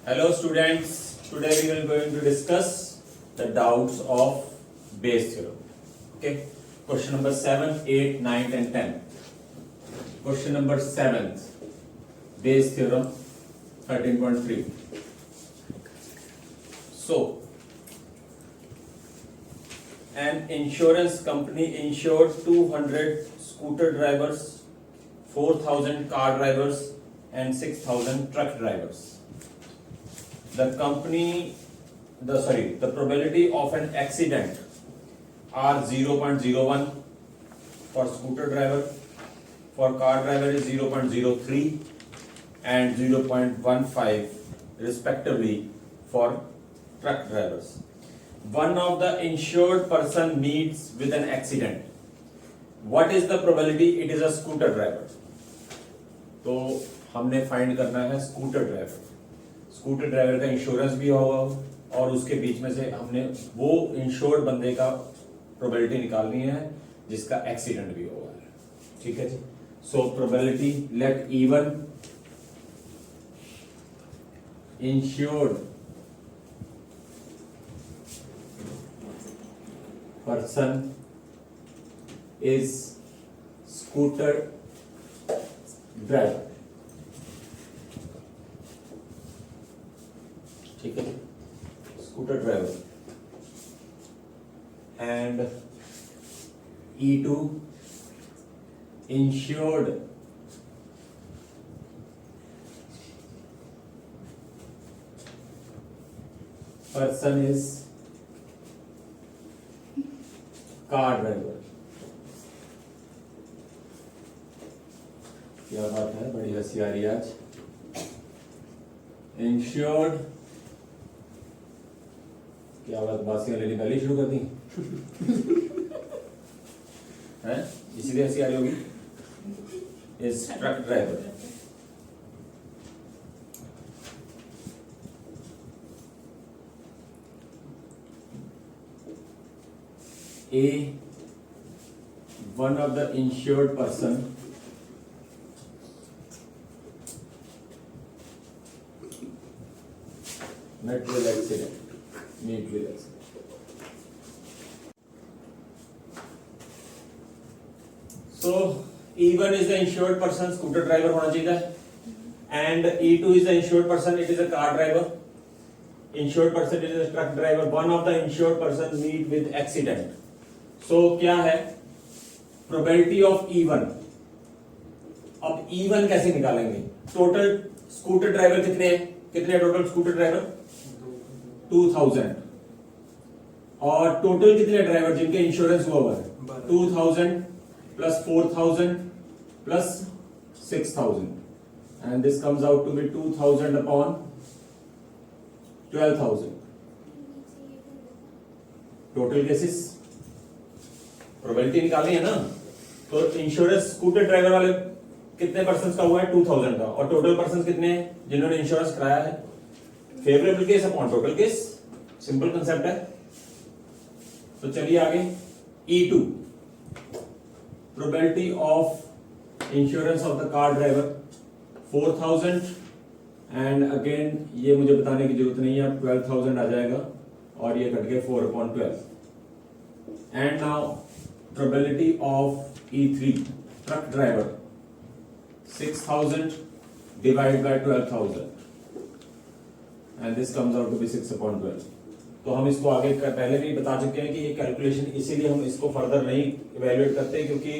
Hello students, today we are going to discuss the doubts of Bayes theorem. Okay, question number 7, 8, 9 and 10. Question number 7, Bayes theorem 13.3. So, an insurance company insured 200 scooter drivers, 4,000 car drivers and 6,000 truck drivers. The probability of an accident are 0.01 for scooter driver, for car driver is 0.03 and 0.15 respectively for truck drivers. One of the insured person meets with an accident. What is the probability? It is a scooter driver. तो हमने find करना है scooter driver का insurance भी होगा और उसके बीच में से हमने वो इंश्योर्ड बंदे का प्रोबेबिलिटी निकालनी है जिसका एक्सीडेंट भी हुआ है. ठीक है जी. So probability let E one insured person is scooter driver. ठीक है, scooter driver and E2 insured person is car driver. क्या बात है, बड़ी हंसी आ रही है आज. इंश्योर्ड, क्या बात, बासियां लेनी पहले शुरू कर दी है, इसीलिए हंसी आ रही होगी. Is truck driver. A, one of the insured person met with accident. So E1 is the insured person, scooter driver होना चाहिए था, and E2 is the insured person, it is a car driver. Insured person is a truck driver. One of the insured person meet with accident. So क्या है probability of E1. अब E1 कैसे निकालेंगे? Total scooter driver कितने हैं total scooter driver 2000 और total कितने driver जिनके इंश्योरेंस हुआ है 2000 plus 4000 plus 6000 and this comes out to be 2000 upon 12,000. Total cases probability निकालनी है ना. तो इंश्योरेंस स्कूटर ड्राइवर वाले कितने पर्सन का हुआ है 2000 का और टोटल पर्सन कितने हैं जिन्होंने इंश्योरेंस कराया है. Favourable case upon total case, simple concept है. तो चलिए आगे. E2 probability of insurance of the car driver 4000 and again ये मुझे बताने की जरूरत नहीं है, अब 12,000 आ जाएगा और ये कट गया 4/12. And now probability of E3 truck driver 6,000 divide by 12,000 and this comes out to be 6/12. तो हम इसको आगे पहले भी बता चुके हैं कि ये कैलकुलेशन, इसीलिए हम इसको फर्दर नहीं इवेल्युएट करते क्योंकि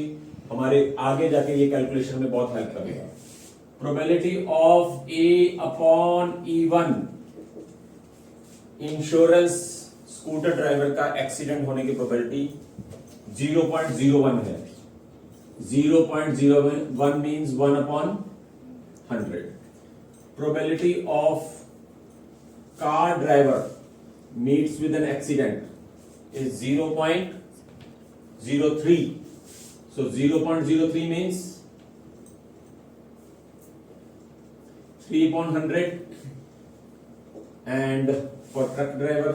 हमारे आगे जाके ये कैलकुलेशन में बहुत हेल्प करेगा. Probability of A upon E1 insurance scooter driver का एक्सीडेंट होने की प्रोबेबिलिटी 0.01 है. 0.01 means 1/100. Probability of car driver meets with an accident is 0.03. So 0.03 means 3/100 and for truck driver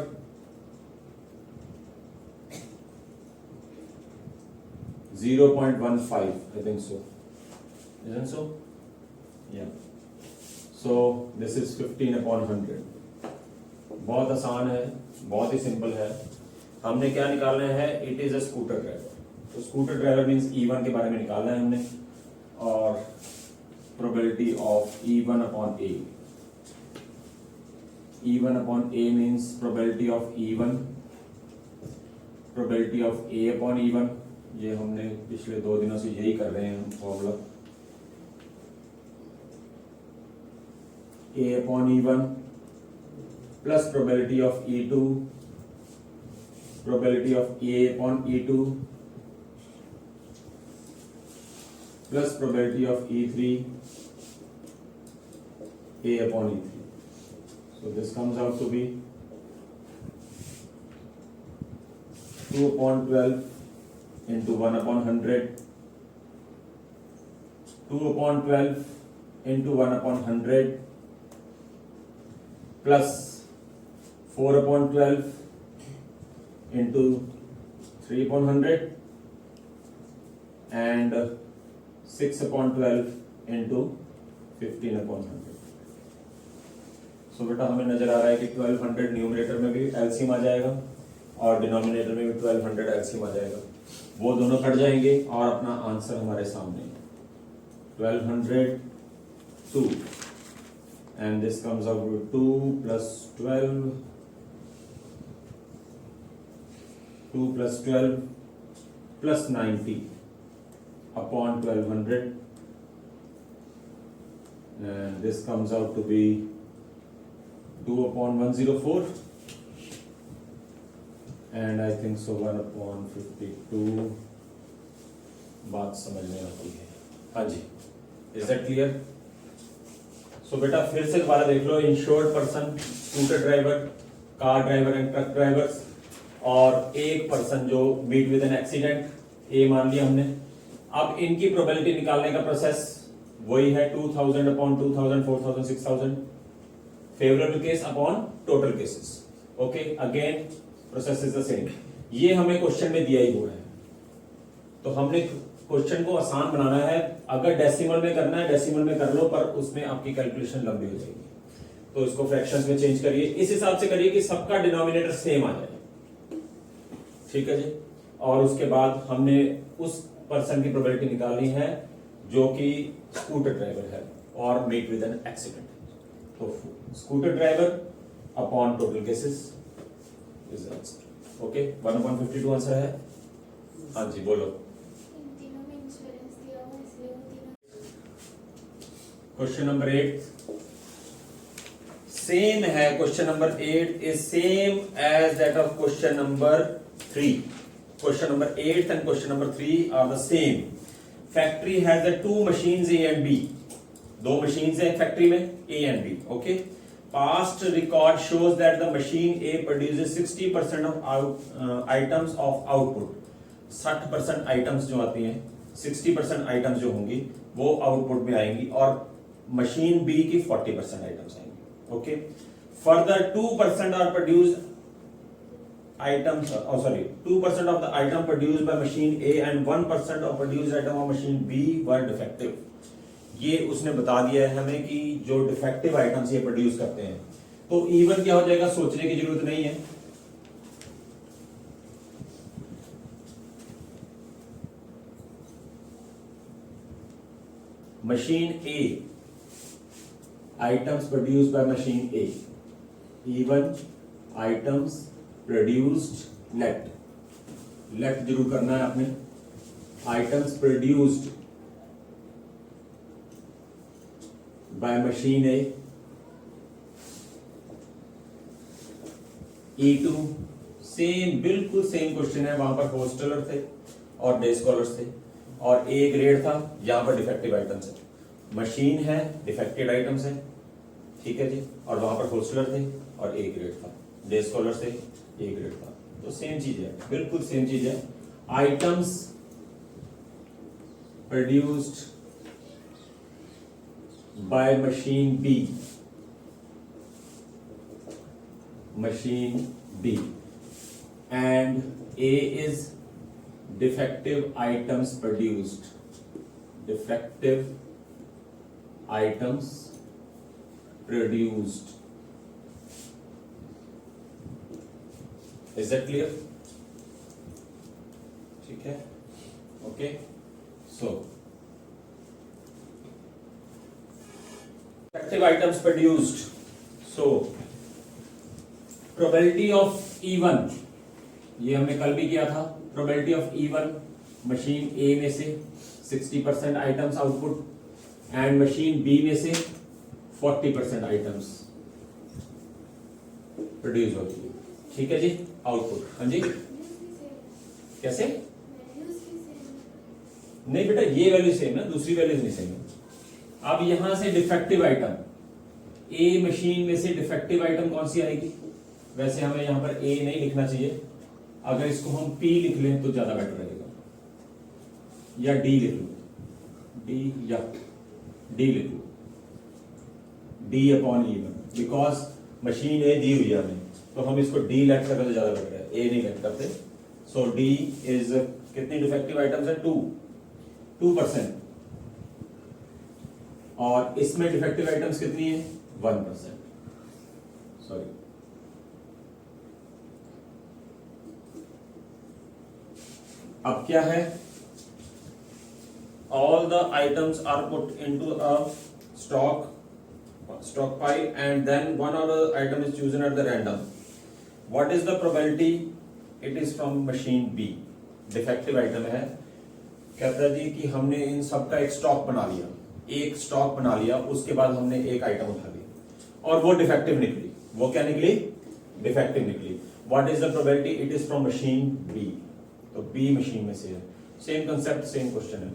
0.15, I think so. Isn't so? Yeah. So this is 15/100। बहुत आसान है, बहुत ही simple है। हमने क्या निकालना है, it is a scooter driver. तो स्कूटर ड्राइवर मीन्स E1 के बारे में निकालना है हमने, और probability of E1/A। E1/A means probability of E1, probability of A/E1। ये हमने पिछले 2 दिनों से यही कर रहे हैं formula. A/E1 plus probability of E2, probability of A/E2 plus probability of E3 A/E3। So this comes out to be 2/12 into 1/100, 2/12 into 1/100 plus 4/12 into 3/100 and 6/12 into 15/100। सो बेटा हमें नजर आ रहा है कि 1200 न्यूमरेटर में भी एलसीएम आ जाएगा और डिनोमिनेटर में भी 1200 एलसीएम आ जाएगा। वो दोनों कट जाएंगे और अपना आंसर हमारे सामने 1202 and this comes out with 2 + 12 2 + 12 + 90 upon 1200 and this comes out to be 2/104 and I think so 1/52। बात समझ में आती है? हाँ जी, इज दैट क्लियर? सो बेटा फिर से दोबारा देख लो। Insured person, scooter driver, car driver and truck drivers, और एक पर्सन जो meet with an accident, A मान लिया हमने। अब इनकी प्रोबेबिलिटी निकालने का प्रोसेस वही है, 2000/2000, 4000, 6000, favourable case upon total cases. Okay, again process is the same. ये हमें क्वेश्चन में दिया ही हुआ है, तो हमने क्वेश्चन को आसान बनाना है। अगर डेसिमल में करना है डेसिमल में कर लो, पर उसमें आपकी कैलकुलेशन लंबी हो जाएगी, तो इसको फ्रैक्शंस में चेंज करिए। इस हिसाब से करिए कि सबका डिनोमिनेटर सेम आ जाए, ठीक है जी। और उसके बाद हमने उस पर्सन की प्रोबेबिलिटी निकालनी है जो कि स्कूटर ड्राइवर है और मीट विद एन एक्सीडेंट। तो scooter driver upon total cases is answer. Okay, 1/52 answer है। हाँ जी बोलो। क्वेश्चन नंबर 8 सेम है। Question number 8 is same as that of question number 3। Question number 8 and question number 3 are the same. Factory has the 2 machines A and B। 2 machines है factory में, A and B। Okay, past record shows that the machine A produces 60% of items of output. 60% items जो आती हैं, 60% items जो होंगी वो output में आएंगी, और मशीन B की 40% आइटम्स आएंगी। Okay, further 2% are produced items, 2% of the item produced by machine A and 1% of produced item of machine B were defective। ये उसने बता दिया है हमें कि जो डिफेक्टिव आइटम्स ये प्रोड्यूस करते हैं। तो इवन क्या हो जाएगा, सोचने की जरूरत नहीं है। Machine A, items produced by machine A, even items produced, लेट जरूर करना है आपने। Items produced by machine A, E2 same, बिल्कुल सेम क्वेश्चन है। वहां पर हॉस्टलर थे और डे स्कॉलर्स थे, और ए ग्रेड था, यहां पर डिफेक्टिव आइटम्स है। मशीन है, डिफेक्टेड आइटम्स है, ठीक है जी, और वहां पर हॉस्टलर थे और ए ग्रेड था, डे स्कॉलर्स थे, ए ग्रेड था। तो सेम चीज है, बिल्कुल सेम चीज है। Items produced by machine B, machine B, and A is defective items produced. Defective items produced. Is that clear? ठीक है, okay. So defective items produced. So probability of E1, ये हमने कल भी किया था. probability of E1 machine A में से 60% items output and machine B में से 40% आइटम्स प्रोड्यूस होती है. ठीक है जी, आउटपुट. हाँ जी, कैसे? नहीं बेटा, ये वैल्यू सेम है, दूसरी वैल्यू नहीं सेम है. अब यहां से डिफेक्टिव आइटम ए मशीन में से डिफेक्टिव आइटम कौन सी आएगी? वैसे हमें यहां पर ए नहीं लिखना चाहिए, अगर इसको हम पी लिख लें तो ज्यादा बेटर रहेगा, या डी लिख लो, डी या डी लिख लो, D upon E one, because machine A दी हुई है हमें, तो हम इसको डी लेट करते तो ज्यादा बेटर है, ए नहीं लेट करते. सो डी इज, कितनी डिफेक्टिव आइटम्स है? 2%, और इसमें डिफेक्टिव आइटम्स कितनी है? 1%. सॉरी, अब क्या है? all the items are put into a stock pile and then one of the item is chosen at the random. What is the probability? It is from machine B. defective item है. कहता है जी कि हमने इन सब का एक stock बना लिया, उसके बाद हमने एक आइटम उठा ली और वो डिफेक्टिव निकली. वो क्या निकली? डिफेक्टिव निकली. What is the probability? It is from machine B. तो B मशीन में से है. सेम कंसेप्ट, सेम क्वेश्चन है.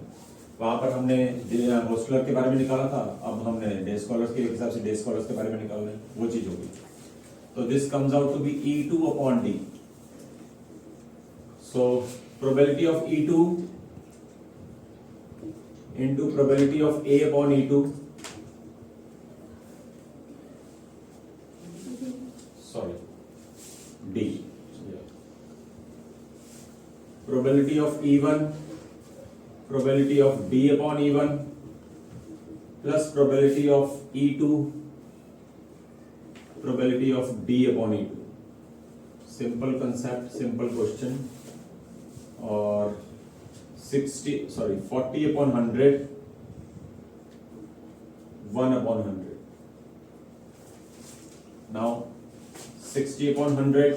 वहां पर हमने होस्टलर के बारे में निकाला था, अब हमने डे स्कॉलर्स के हिसाब से डे स्कॉलर्स के बारे में निकालना है, वो चीज होगी. तो this comes out to be E2 upon D. So probability of E2 into probability of A upon E2, sorry D, probability of E1, probability of D upon E1 plus probability of E2, probability of D upon E2. Simple concept, simple question. और 40 upon 100, 1 upon 100. Now 60 upon 100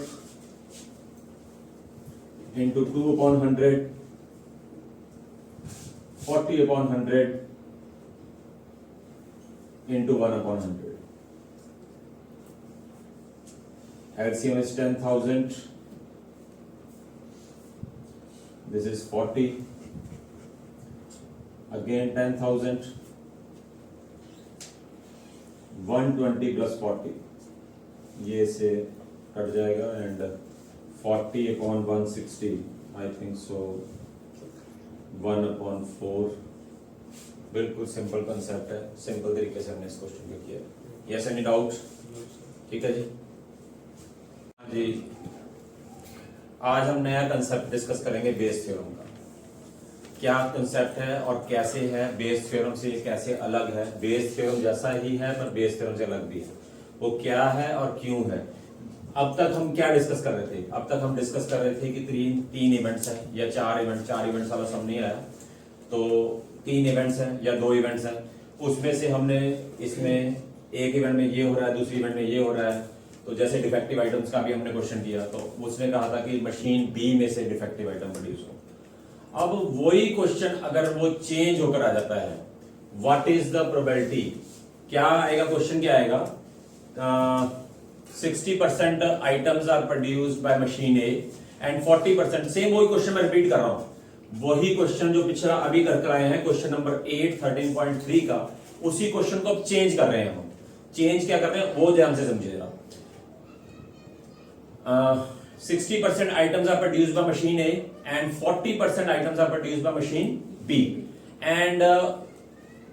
into 2 upon 100, 40 upon 100 into 1 upon 100. LCM is 10,000. This is 40. Again 10,000. 120 plus 40. ये से cut जाएगा and 40 upon 160. I think so. 1 upon 4. बिल्कुल simple concept है, simple तरीके से हमने इस क्वेश्चन को किया. Yes, any doubt? ठीक है जी. जी, आज हम नया कंसेप्ट डिस्कस करेंगे बेस थ्योरम का. क्या कंसेप्ट है और कैसे है, बेस थ्योरम से कैसे अलग है. बेस थ्योरम जैसा ही है पर बेस थ्योरम से अलग भी है. वो क्या है और क्यों है. अब तक हम क्या डिस्कस कर रहे थे? अब तक हम डिस्कस कर रहे थे कि तीन इवेंट्स हैं या चार इवेंट्स वाला सम नहीं आया, तो 3 इवेंट्स हैं या 2 इवेंट्स हैं. उसमें से हमने इसमें एक इवेंट में ये हो रहा है, दूसरी इवेंट में ये हो रहा है. तो जैसे डिफेक्टिव आइटम्स का भी हमने क्वेश्चन किया, तो उसने कहा था कि मशीन बी में से डिफेक्टिव आइटम प्रोड्यूस हो. अब वही क्वेश्चन अगर वो चेंज होकर आ जाता है, व्हाट इज द प्रोबेबिलिटी, क्या आएगा? क्वेश्चन क्या आएगा? 60% items are produced by machine A and 40%. Same वही क्वेश्चन मैं रिपीट कर रहा हूं, वही क्वेश्चन जो पिछला अभी कर आए हैं, क्वेश्चन नंबर 8 13.3 का, उसी क्वेश्चन को अब चेंज कर रहे हैं हम. चेंज क्या कर रहे हैं वो ध्यान से समझिएगा. 60% items are produced by machine A and 40% items are produced by machine B, and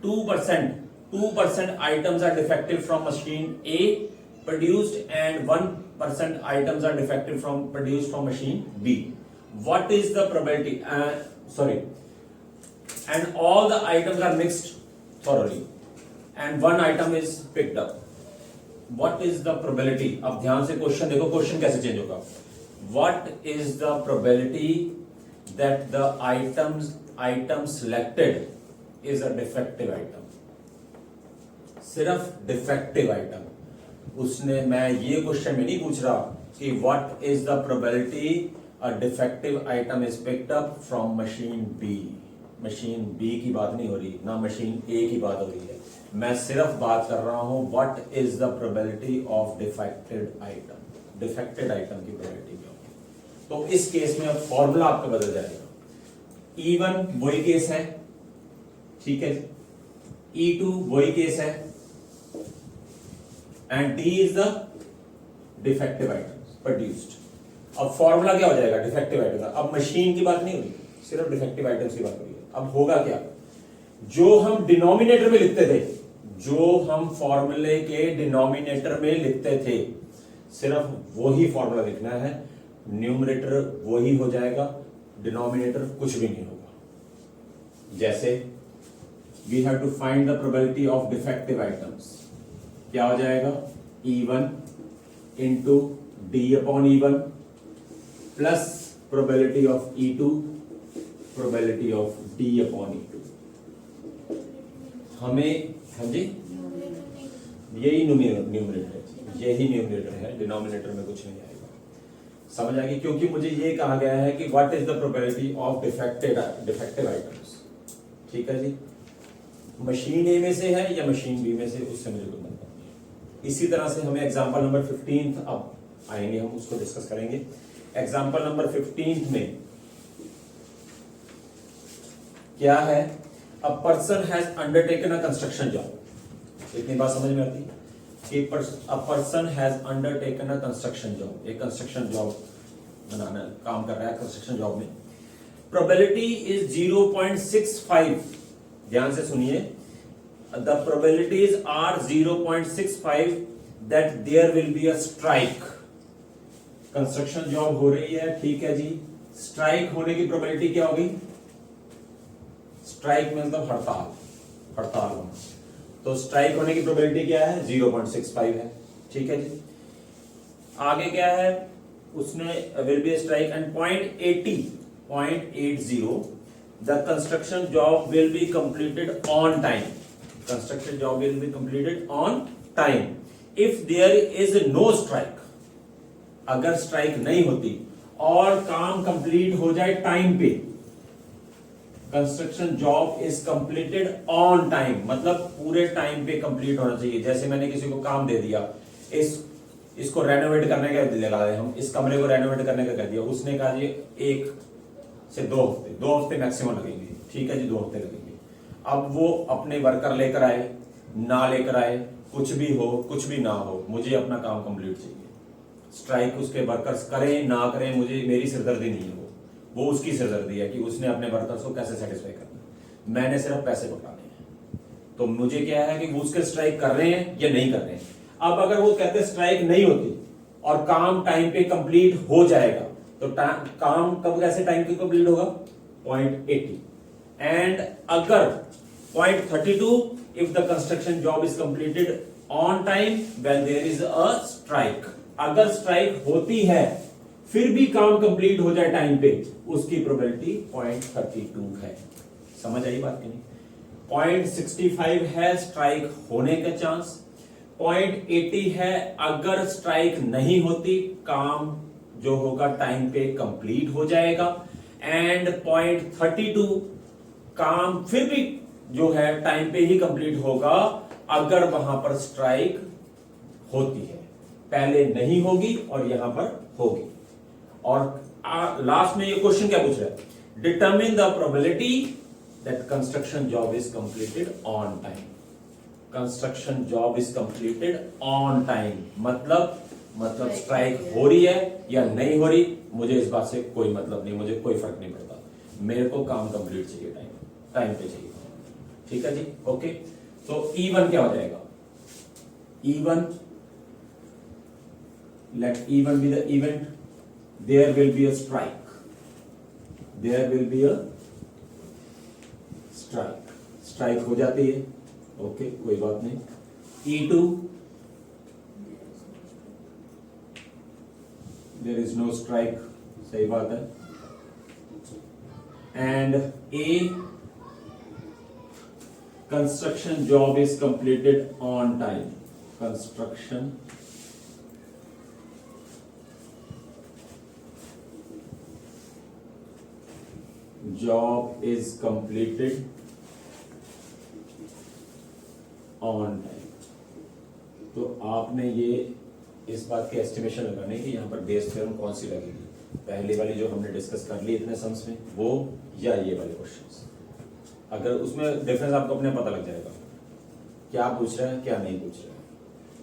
2% items are defective from machine A produced and 1% items are defective from produced from machine B. What is the probability? And all the items are mixed thoroughly and one item is picked up. What is the probability, अब ध्यान से question देखो, question कैसे change होगा। What is the probability that the item selected is a defective item, सिर्फ defective item. उसने, मैं ये क्वेश्चन में नहीं पूछ रहा कि what is the probability a defective item is picked up from machine B. Machine B की बात नहीं हो रही, ना मशीन ए की बात हो रही है, मैं सिर्फ बात कर रहा हूं what is the probability of defected item, defected item की प्रोबेबिलिटी क्या होगी। तो इस केस में अब फॉर्मूला आपका बदल जाएगा। E1 वही केस है, ठीक है, E2 वही केस है, and D is the defective item produced. अब फॉर्मूला क्या हो जाएगा डिफेक्टिव आइटम का, अब मशीन की बात नहीं हो रही, सिर्फ डिफेक्टिव आइटम्स की बात हो रही है। अब होगा क्या, जो हम डिनोमिनेटर में लिखते थे, जो हम फॉर्मूले के डिनोमिनेटर में लिखते थे, सिर्फ वही फॉर्मूला लिखना है, न्यूमरेटर वही हो जाएगा, डिनोमिनेटर कुछ भी नहीं होगा। जैसे we have to find the probability of defective items, क्या हो जाएगा, E1 into D upon E1 plus probability of E2 probability of D upon E2। हमें, हाँ जी, यही न्यूमरेटर है, यही न्यूमरेटर है, डिनोमिनेटर में कुछ नहीं आएगा। समझ आ गई, क्योंकि मुझे ये कहा गया है कि what is the probability of defective items, ठीक है जी, मशीन ए में से है या मशीन बी में से, उससे मुझे कोई मतलब नहीं है। इसी तरह से हमें एग्जांपल नंबर 15 अब आएंगे, हम उसको डिस्कस करेंगे। एग्जांपल नंबर 15 में क्या है, a person has undertaken a construction job. इतनी बात समझ में आती है कि a person has undertaken a construction job, एक कंस्ट्रक्शन जॉब बनाना काम कर रहा है कंस्ट्रक्शन जॉब में। प्रोबेबिलिटी इज 0.65, ध्यान से सुनिए, the probabilities are 0.65 that there will be a strike. Construction job हो रही है, ठीक है जी, स्ट्राइक होने की प्रोबेबिलिटी क्या होगी, स्ट्राइक में मतलब हड़ताल होना, तो स्ट्राइक होने की प्रोबेबिलिटी क्या है, 0.65 है, ठीक है जी। आगे क्या है, उसने will be strike and 0.80 the construction job will be completed on time, construction job will be completed on time if there is no strike. अगर स्ट्राइक नहीं होती और काम कंप्लीट हो जाए टाइम पे, construction job is completed on time, मतलब पूरे टाइम पे कंप्लीट होना चाहिए। जैसे मैंने किसी को काम दे दिया, इसको रेनोवेट करने का लगा दे, हम इस कमरे को रेनोवेट करने का कह दिया, उसने कहा जी 1 से 2 हफ्ते मैक्सिमम लगेंगे, ठीक है जी, 2 हफ्ते लगेंगे। अब वो अपने वर्कर लेकर आए, ना लेकर आए, कुछ भी हो कुछ भी ना हो, मुझे अपना काम कंप्लीट चाहिए। स्ट्राइक उसके वर्कर्स करें ना करें, मुझे, मेरी सिरदर्दी नहीं है, वो उसकी सिरदर्दी है कि उसने अपने वर्कर्स को कैसे सेटिस्फाई करना है, मैंने सिर्फ पैसे पकड़ाने हैं। तो मुझे क्या है कि वो उसके स्ट्राइक कर रहे हैं या नहीं कर रहे हैं। अब अगर वो कहते स्ट्राइक नहीं होती और काम टाइम पे कंप्लीट हो जाएगा, तो काम कब कैसे टाइम पे कंप्लीट होगा, 0.80, एंड अगर 0.32 if the construction job is completed on time when there is a strike. अगर स्ट्राइक होती है फिर भी काम कंप्लीट हो जाए टाइम पे, उसकी प्रोबेबिलिटी 0.32 है। समझ आई बात कि नहीं। 0.65 है स्ट्राइक होने का चांस, 0.80 है अगर स्ट्राइक नहीं होती, काम जो होगा टाइम पे कंप्लीट हो जाएगा, एंड 0.32 काम फिर भी जो है टाइम पे ही कंप्लीट होगा अगर वहां पर स्ट्राइक होती है, पहले नहीं होगी और यहां पर होगी। और लास्ट में ये क्वेश्चन क्या पूछ रहा है, determine the probability that construction job is completed on time. Construction job is completed on time मतलब स्ट्राइक हो रही है या नहीं हो रही, मुझे इस बात से कोई मतलब नहीं, मुझे कोई फर्क नहीं पड़ता, मेरे को काम कंप्लीट चाहिए, टाइम पे चाहिए, ठीक है जी, ओके। तो E1 क्या हो जाएगा, E1, let E1 be the event, there will be a strike, there will be a strike हो जाती है, ओके, कोई बात नहीं। E2 there is no strike, सही बात है। And A construction job is completed on time, construction job is completed on time। तो आपने ये इस बात की एस्टिमेशन लगाने की यहाँ पर बेस थ्योरम कौन सी लगेगी, पहली वाली जो हमने डिस्कस कर ली इतने सम्स में वो, या ये वाले क्वेश्चंस। अगर उसमें डिफरेंस आपको अपने पता लग जाएगा क्या पूछ रहा है क्या नहीं पूछ रहा है,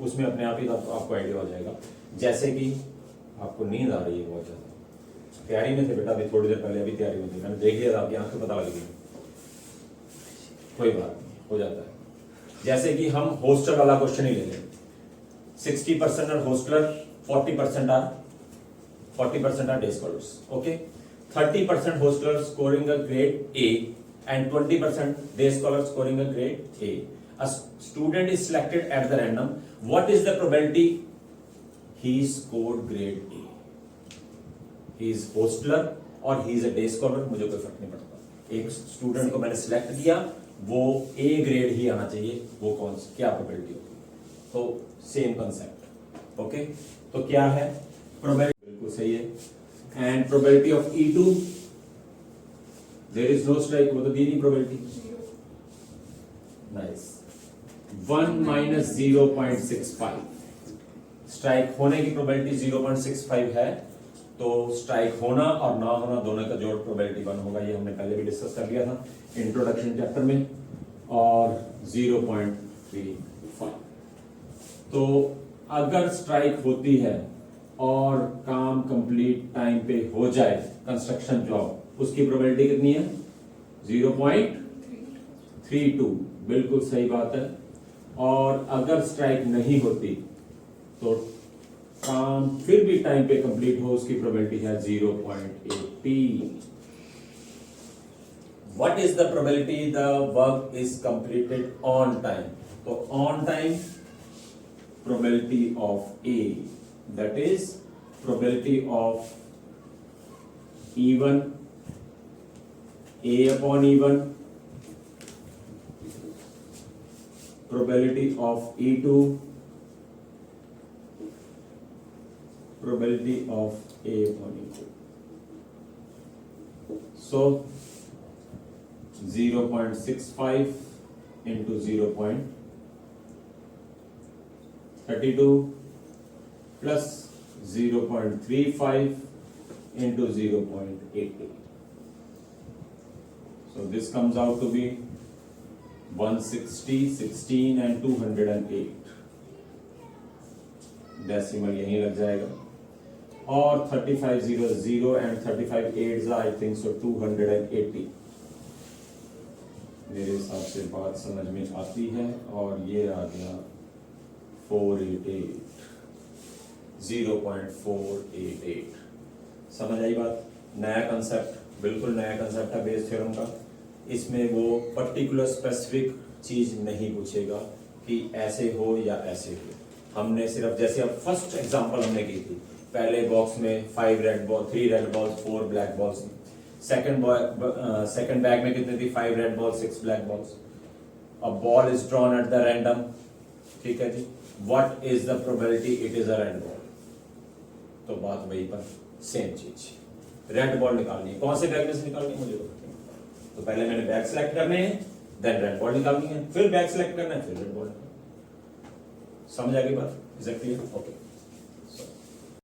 उसमें अपने आप ही आपको आइडिया हो जाएगा। जैसे कि आपको नींद आ रही है बहुत ज्यादा, तैयारी में थे बेटा, अभी थोड़ी देर पहले अभी तैयारी में थी, मैंने देख लिया था आपकी आंख से पता लग गई, कोई बात नहीं, हो जाता है। जैसे कि हम हॉस्टल वाला क्वेश्चन ही ले लें, 60% are hosteller, 40% are day scholars, okay. 30% hostelers scoring a grade A and 20% day scholars scoring a grade A. A student is selected at the random. What is the probability he scored grade A? He is hostler और he is a day scholar, मुझे कोई फर्क नहीं पड़ता। एक student को मैंने select किया, वो A ग्रेड ही आना चाहिए, वो कौन सी क्या प्रोबेबिलिटी होगी। तो सेम कंसेप्ट, ओके। तो क्या है प्रोबेबिलिटी, बिल्कुल सही है। And probability of E2, there is no strike, वो तो दी नहीं प्रोबेबिलिटी, नाइस। 1 माइनस 0.65, स्ट्राइक होने की प्रोबेबिलिटी 0.65 है, तो स्ट्राइक होना और ना होना दोनों का जोड़ प्रोबेबिलिटी 1 होगा। ये हमने पहले भी डिस्कस कर लिया था इंट्रोडक्शन चैप्टर में। और 0.35, तो अगर स्ट्राइक होती है और काम कंप्लीट टाइम पे हो जाए, कंस्ट्रक्शन जॉब, उसकी प्रोबेबिलिटी कितनी है 0.32, बिल्कुल सही बात है। और अगर स्ट्राइक नहीं होती तो काम फिर भी टाइम पे कंप्लीट हो, उसकी प्रोबेबिलिटी है 0.80। What is the probability the work is completed on time? तो on time probability of A, that is probability of E1, A upon E1, probability of E2, probability of A upon E2. So 0.65 into 0.32 plus 0.35 into 0.80. So this comes out to be 160, 16 and 208. Decimal यहीं लग जाएगा। और 3500 and 35 I think so 280। मेरे हिसाब से बात समझ में आती है। और ये आ गया 488, 0.488। समझ आई बात? नया कंसेप्ट, बिल्कुल नया कंसेप्ट है बेस थ्योरम का। इसमें वो पर्टिकुलर स्पेसिफिक चीज नहीं पूछेगा कि ऐसे हो या ऐसे हो। हमने सिर्फ जैसे अब फर्स्ट एग्जांपल हमने की थी, पहले बॉक्स में 5 red ball, 3 red balls, 4 black balls. Second bag में कितने थी? 5 red ball, 6 black balls. A ball is drawn at the random, ठीक है जी। What is the probability it is a red ball? तो बात वही पर सेम चीज, रेड बॉल निकालनी है। कौन से बैग में से निकालनी है मुझे बताओ। तो पहले मैंने बैग सेलेक्ट करने हैं, देन रेड बॉल निकालनी है, फिर बैग सेलेक्ट करना है, फिर रेड बॉल। समझ आ गई बात? Exactly, okay.